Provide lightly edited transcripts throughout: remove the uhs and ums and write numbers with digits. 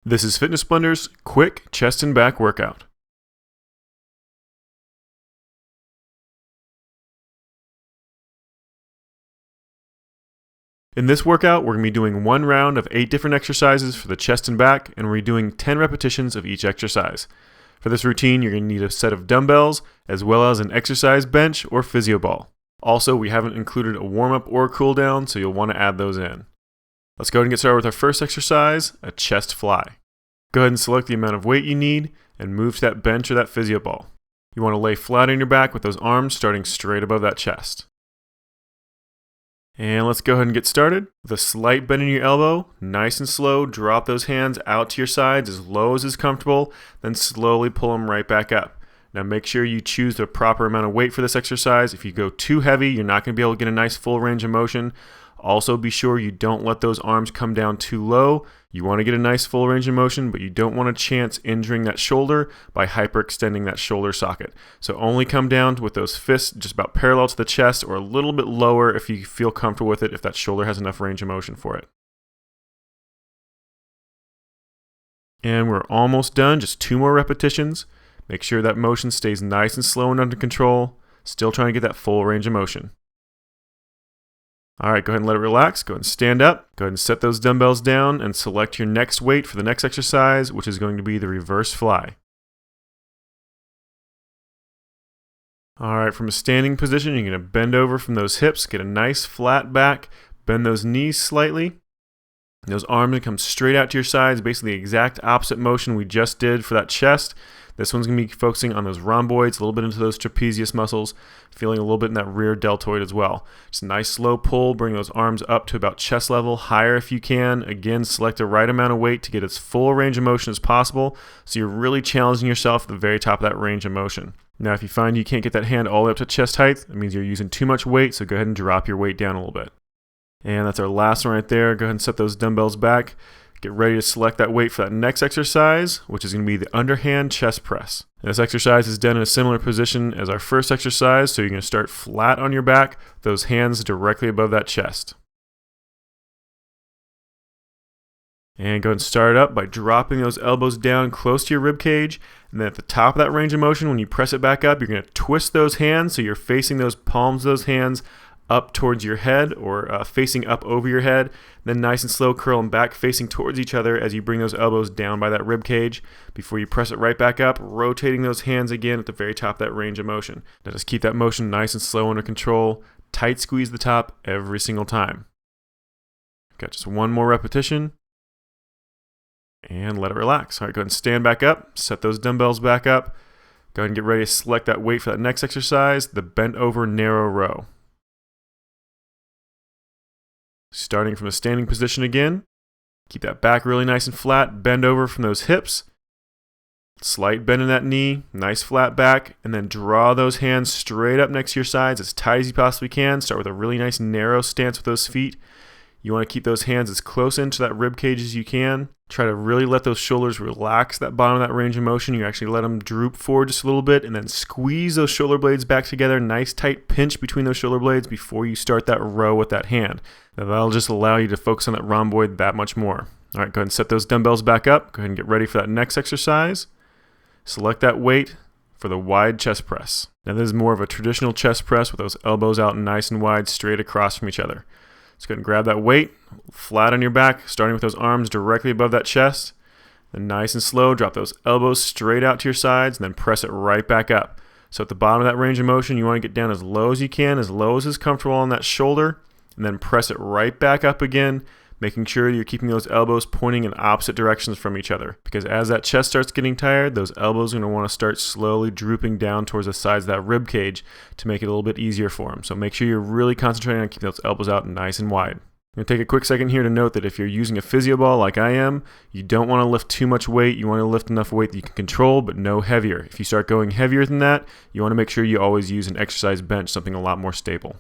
This is Fitness Blender's quick chest and back workout. In this workout, we're going to be doing one round of 8 different exercises for the chest and back, and we're doing 10 repetitions of each exercise. For this routine, you're going to need a set of dumbbells, as well as an exercise bench or physio ball. Also, we haven't included a warm-up or cool-down, so you'll want to add those in. Let's go ahead and get started with our first exercise, a chest fly. Go ahead and select the amount of weight you need and move to that bench or that physio ball. You want to lay flat on your back with those arms starting straight above that chest. And let's go ahead and get started. With a slight bend in your elbow, nice and slow, drop those hands out to your sides as low as is comfortable, then slowly pull them right back up. Now make sure you choose the proper amount of weight for this exercise. If you go too heavy, you're not going to be able to get a nice full range of motion. Also be sure you don't let those arms come down too low. You want to get a nice full range of motion, but you don't want to chance injuring that shoulder by hyperextending that shoulder socket. So only come down with those fists just about parallel to the chest or a little bit lower if you feel comfortable with it, if that shoulder has enough range of motion for it. And we're almost done, just 2 more repetitions. Make sure that motion stays nice and slow and under control. Still trying to get that full range of motion. All right, go ahead and let it relax. Go ahead and stand up. Go ahead and set those dumbbells down and select your next weight for the next exercise, which is going to be the reverse fly. All right, from a standing position, you're going to bend over from those hips, get a nice flat back, bend those knees slightly. And those arms going to come straight out to your sides, basically the exact opposite motion we just did for that chest. This one's going to be focusing on those rhomboids, a little bit into those trapezius muscles, feeling a little bit in that rear deltoid as well. Just a nice slow pull, bring those arms up to about chest level, higher if you can. Again, select the right amount of weight to get as full range of motion as possible, so you're really challenging yourself at the very top of that range of motion. Now, if you find you can't get that hand all the way up to chest height, it means you're using too much weight, so go ahead and drop your weight down a little bit. And that's our last one right there. Go ahead and set those dumbbells back. Get ready to select that weight for that next exercise, which is going to be the underhand chest press. And this exercise is done in a similar position as our first exercise, so you're going to start flat on your back, those hands directly above that chest. And go ahead and start up by dropping those elbows down close to your rib cage. And then at the top of that range of motion, when you press it back up, you're going to twist those hands so you're facing those palms of those hands up towards your head or facing up over your head. Then nice and slow, curl them back facing towards each other as you bring those elbows down by that rib cage before you press it right back up, rotating those hands again at the very top of that range of motion. Now just keep that motion nice and slow under control. Tight squeeze the top every single time. Got just one more repetition. And let it relax. All right, go ahead and stand back up. Set those dumbbells back up. Go ahead and get ready to select that weight for that next exercise, the bent over narrow row. Starting from a standing position again, keep that back really nice and flat, bend over from those hips, slight bend in that knee, nice flat back, and then draw those hands straight up next to your sides as tight as you possibly can. Start with a really nice narrow stance with those feet. You want to keep those hands as close into that rib cage as you can. Try to really let those shoulders relax that bottom of that range of motion. You actually let them droop forward just a little bit and then squeeze those shoulder blades back together. Nice tight pinch between those shoulder blades before you start that row with that hand. Now that'll just allow you to focus on that rhomboid that much more. All right, go ahead and set those dumbbells back up. Go ahead and get ready for that next exercise. Select that weight for the wide chest press. Now this is more of a traditional chest press with those elbows out nice and wide straight across from each other. Just go ahead and grab that weight, flat on your back, starting with those arms directly above that chest. Then nice and slow, drop those elbows straight out to your sides, and then press it right back up. So at the bottom of that range of motion, you want to get down as low as you can, as low as is comfortable on that shoulder, and then press it right back up again, making sure you're keeping those elbows pointing in opposite directions from each other. Because as that chest starts getting tired, those elbows are going to want to start slowly drooping down towards the sides of that rib cage to make it a little bit easier for them. So make sure you're really concentrating on keeping those elbows out nice and wide. I'm going to take a quick second here to note that if you're using a physio ball like I am, you don't want to lift too much weight. You want to lift enough weight that you can control, but no heavier. If you start going heavier than that, you want to make sure you always use an exercise bench, something a lot more stable.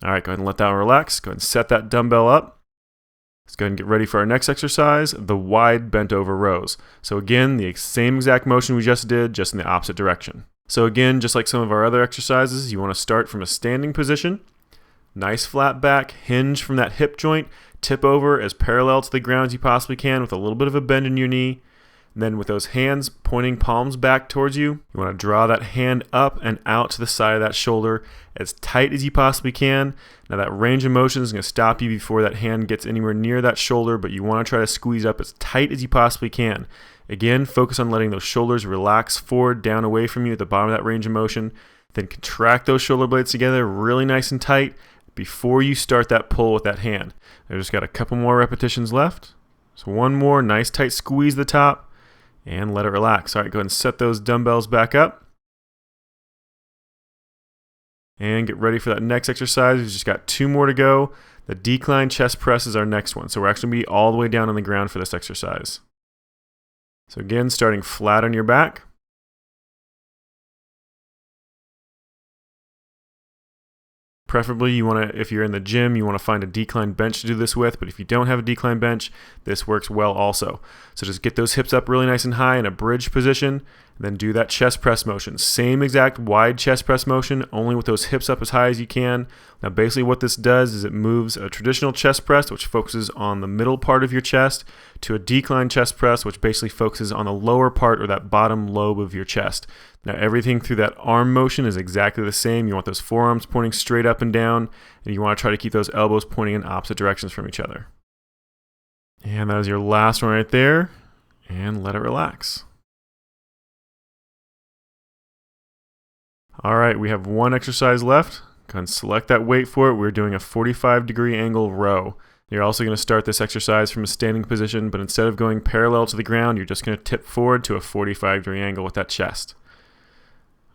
All right, go ahead and let that relax. Go ahead and set that dumbbell up. Let's go ahead and get ready for our next exercise, the wide bent over rows. So again, the same exact motion we just did, just in the opposite direction. So again, just like some of our other exercises, you want to start from a standing position. Nice flat back, hinge from that hip joint, tip over as parallel to the ground as you possibly can with a little bit of a bend in your knee. And then with those hands pointing palms back towards you, you want to draw that hand up and out to the side of that shoulder as tight as you possibly can. Now that range of motion is going to stop you before that hand gets anywhere near that shoulder, but you want to try to squeeze up as tight as you possibly can. Again, focus on letting those shoulders relax forward, down, away from you at the bottom of that range of motion. Then contract those shoulder blades together really nice and tight before you start that pull with that hand. I've just got a couple more repetitions left. So one more, nice tight squeeze the top. And let it relax. All right, go ahead and set those dumbbells back up. And get ready for that next exercise. We've just got 2 more to go. The decline chest press is our next one. So we're actually going to be all the way down on the ground for this exercise. So again, starting flat on your back. Preferably, you want to, if you're in the gym, you want to find a decline bench to do this with, but if you don't have a decline bench, this works well also. So just get those hips up really nice and high in a bridge position, and then do that chest press motion. Same exact wide chest press motion, only with those hips up as high as you can. Now basically what this does is it moves a traditional chest press, which focuses on the middle part of your chest, to a decline chest press, which basically focuses on the lower part or that bottom lobe of your chest. Now everything through that arm motion is exactly the same. You want those forearms pointing straight up and down, and you want to try to keep those elbows pointing in opposite directions from each other. And that is your last one right there, and let it relax. All right, we have one exercise left. Go ahead and select that weight for it. We're doing a 45-degree angle row. You're also going to start this exercise from a standing position, but instead of going parallel to the ground, you're just going to tip forward to a 45-degree angle with that chest.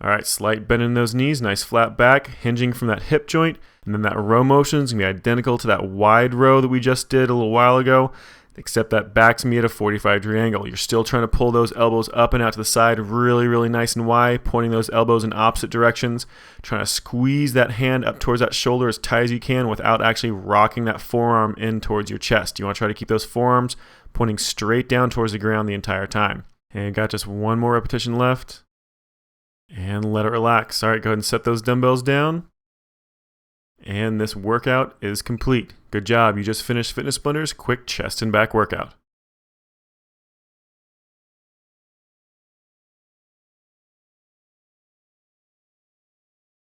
All right, slight bend in those knees, nice flat back, hinging from that hip joint, and then that row motion is going to be identical to that wide row that we just did a little while ago, except that back's going to be at a 45-degree angle. You're still trying to pull those elbows up and out to the side really, really nice and wide, pointing those elbows in opposite directions, trying to squeeze that hand up towards that shoulder as tight as you can without actually rocking that forearm in towards your chest. You want to try to keep those forearms pointing straight down towards the ground the entire time. And got just one more repetition left. And let it relax. All right, go ahead and set those dumbbells down. And this workout is complete. Good job. You just finished Fitness Splinter's quick chest and back workout.